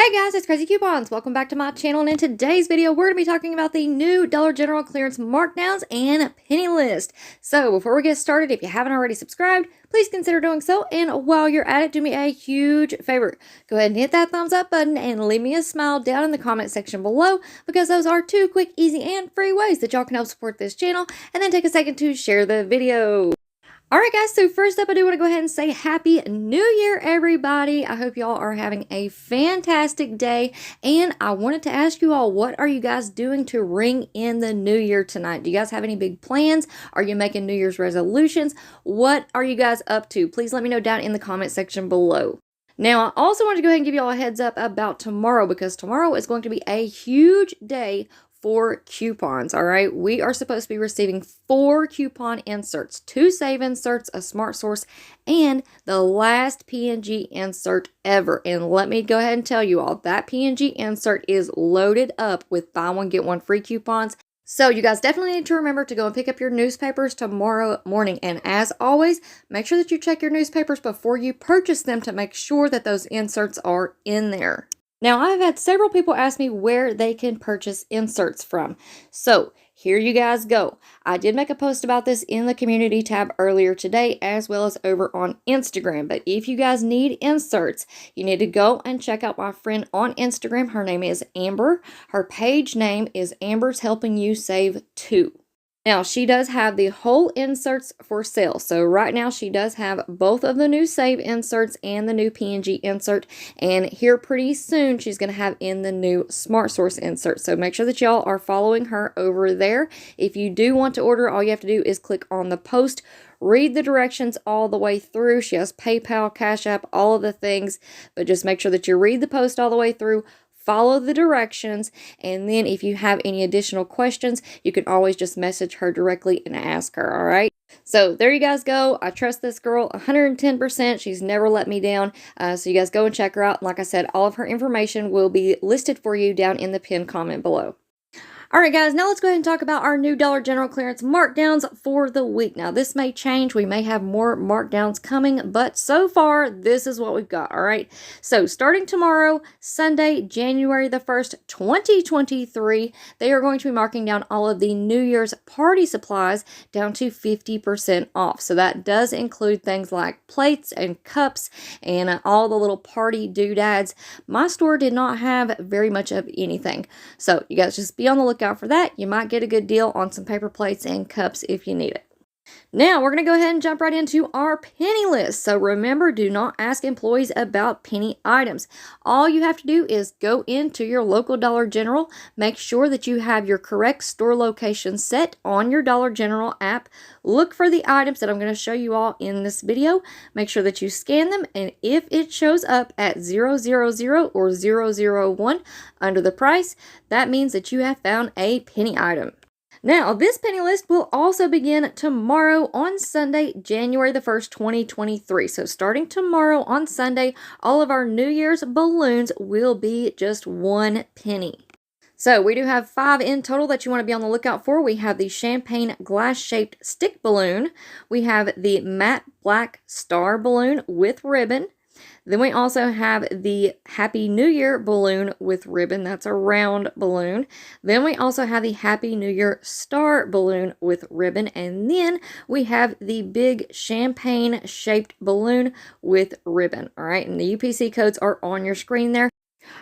Alright guys, it's Craz-E Coupons. Welcome back to my channel, and in today's video we're going to be talking about the new Dollar General clearance markdowns and penny list. So before we get started, if you haven't already subscribed, please consider doing so, and while you're at it, do me a huge favor. Go ahead and hit that thumbs up button and leave me a smile down in the comment section below, because those are two quick, easy, and free ways that y'all can help support this channel, and then take a second to share the video. Alright guys, so first up I do want to go ahead and say Happy New Year everybody. I hope y'all are having a fantastic day, and I wanted to ask you all, what are you guys doing to ring in the new year tonight? Do you guys have any big plans? Are you making New Year's resolutions? What are you guys up to? Please let me know down in the comment section below. Now, I also want to go ahead and give you all a heads up about tomorrow, because tomorrow is going to be a huge day for coupons. All right, we are supposed to be receiving 4 coupon inserts, 2 save inserts, a smart source, and the last PNG insert ever. And let me go ahead and tell you all, that PNG insert is loaded up with buy one get one free coupons. So you guys definitely need to remember to go and pick up your newspapers tomorrow morning. And as always, make sure that you check your newspapers before you purchase them to make sure that those inserts are in there. Now, I've had several people ask me where they can purchase inserts from. So, here you guys go. I did make a post about this in the community tab earlier today, as well as over on Instagram. But if you guys need inserts, you need to go and check out my friend on Instagram. Her name is Amber. Her page name is Amber's Helping You Save 2. Now, she does have the whole inserts for sale. So right now she does have both of the new save inserts and the new PNG insert. And here pretty soon she's going to have in the new smart source insert. So make sure that y'all are following her over there. If you do want to order, all you have to do is click on the post. Read the directions all the way through. She has PayPal, Cash App, all of the things. But just make sure that you read the post all the way through. Follow the directions, and then if you have any additional questions, you can always just message her directly and ask her, all right? So there you guys go. I trust this girl 110%. She's never let me down. So you guys go and check her out. Like I said, all of her information will be listed for you down in the pinned comment below. Alright guys, now let's go ahead and talk about our new Dollar General clearance markdowns for the week. Now this may change, we may have more markdowns coming, but so far this is what we've got, alright? So starting tomorrow, Sunday, January the 1st, 2023, they are going to be marking down all of the New Year's party supplies down to 50% off. So that does include things like plates and cups and all the little party doodads. My store did not have very much of anything. So you guys just be on the lookout for that. You might get a good deal on some paper plates and cups if you need it. Now, we're going to go ahead and jump right into our penny list. So remember, do not ask employees about penny items. All you have to do is go into your local Dollar General, make sure that you have your correct store location set on your Dollar General app. Look for the items that I'm going to show you all in this video. Make sure that you scan them, and if it shows up at 000 or 001 under the price, that means that you have found a penny item. Now, this penny list will also begin tomorrow on Sunday, January the 1st, 2023. So starting tomorrow on Sunday, all of our New Year's balloons will be just 1 penny. So we do have 5 in total that you want to be on the lookout for. We have the champagne glass-shaped stick balloon. We have the matte black star balloon with ribbon. Then we also have the Happy New Year balloon with ribbon. That's a round balloon. Then we also have the Happy New Year star balloon with ribbon. And then we have the big champagne shaped balloon with ribbon. All right, and the UPC codes are on your screen there.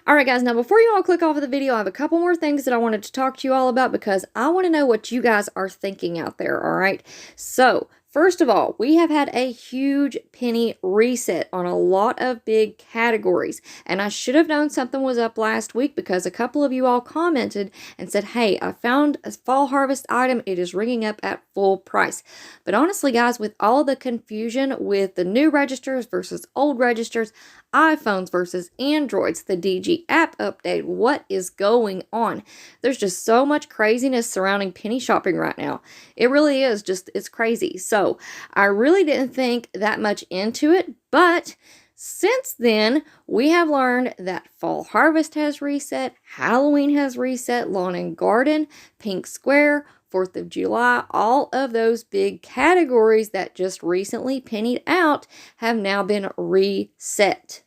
Alright guys, now before you all click off of the video, I have a couple more things that I wanted to talk to you all about, because I want to know what you guys are thinking out there, alright? So, first of all, we have had a huge penny reset on a lot of big categories, and I should have known something was up last week, because a couple of you all commented and said, hey, I found a fall harvest item, it is ringing up at full price. But honestly guys, with all the confusion with the new registers versus old registers, iPhones versus Androids, the DG app update, what is going on? There's just so much craziness surrounding penny shopping right now. It really is just, it's crazy. So I really didn't think that much into it, but since then, we have learned that Fall Harvest has reset, Halloween has reset, Lawn and Garden, Pink Square, 4th of July, all of those big categories that just recently pennied out have now been reset.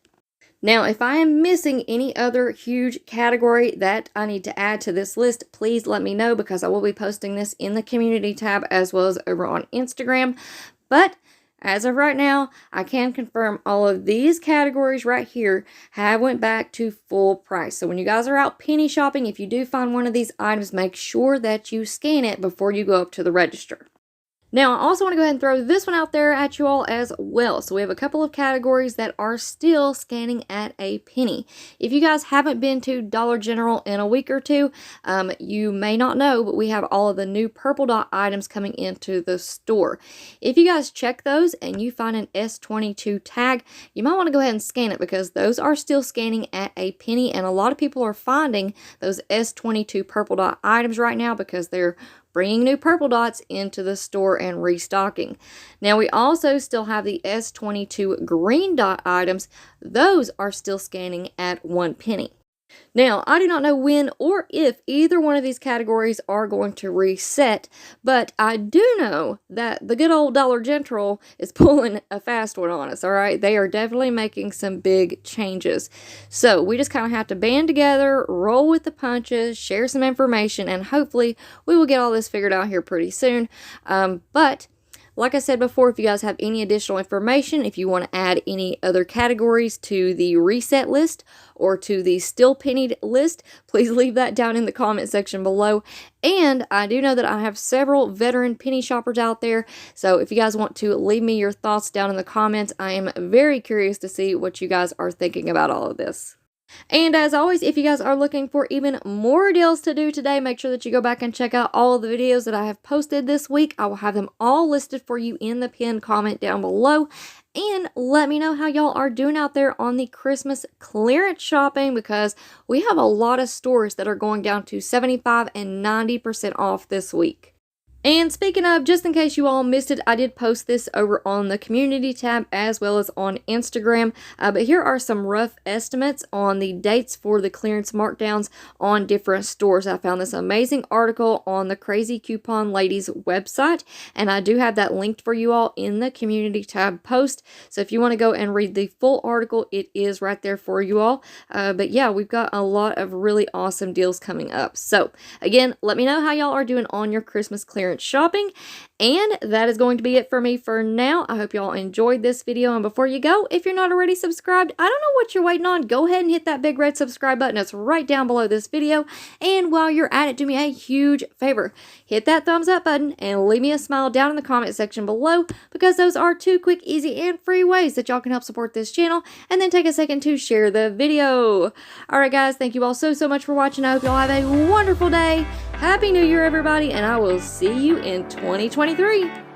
Now, if I am missing any other huge category that I need to add to this list, please let me know because I will be posting this in the community tab as well as over on Instagram. But as of right now, I can confirm all of these categories right here have went back to full price. So when you guys are out penny shopping, if you do find one of these items, make sure that you scan it before you go up to the register. Now, I also want to go ahead and throw this one out there at you all as well. So we have a couple of categories that are still scanning at a penny. If you guys haven't been to Dollar General in a week or two, you may not know, but we have all of the new purple dot items coming into the store. If you guys check those and you find an S22 tag, you might want to go ahead and scan it because those are still scanning at a penny, and a lot of people are finding those S22 purple dot items right now because they're bringing new purple dots into the store and restocking. Now, we also still have the S22 green dot items. Those are still scanning at 1 penny. Now, I do not know when or if either one of these categories are going to reset, but I do know that the good old Dollar General is pulling a fast one on us, all right? They are definitely making some big changes. So we just kind of have to band together, roll with the punches, share some information, and hopefully we will get all this figured out here pretty soon. But like I said before, if you guys have any additional information, if you want to add any other categories to the reset list or to the still pennied list, please leave that down in the comment section below. And I do know that I have several veteran penny shoppers out there, so if you guys want to leave me your thoughts down in the comments, I am very curious to see what you guys are thinking about all of this. And as always, if you guys are looking for even more deals to do today, make sure that you go back and check out all of the videos that I have posted this week. I will have them all listed for you in the pinned comment down below. And let me know how y'all are doing out there on the Christmas clearance shopping because we have a lot of stores that are going down to 75 and 90% off this week. And speaking of, just in case you all missed it, I did post this over on the community tab as well as on Instagram. But here are some rough estimates on the dates for the clearance markdowns on different stores. I found this amazing article on the Craz-E Coupon Ladies website, and I do have that linked for you all in the community tab post. So if you want to go and read the full article, it is right there for you all. But yeah, we've got a lot of really awesome deals coming up. So again, let me know how y'all are doing on your Christmas clearance shopping, and that is going to be it for me for now. I hope y'all enjoyed this video, and before you go, if you're not already subscribed, I don't know what you're waiting on. Go ahead and hit that big red subscribe button. It's right down below this video, and while you're at it, do me a huge favor. Hit that thumbs up button and leave me a smile down in the comment section below because those are 2 quick, easy, and free ways that y'all can help support this channel, and then take a second to share the video. Alright guys, thank you all so much for watching. I hope y'all have a wonderful day. Happy New Year, everybody, and I will see you in 2023.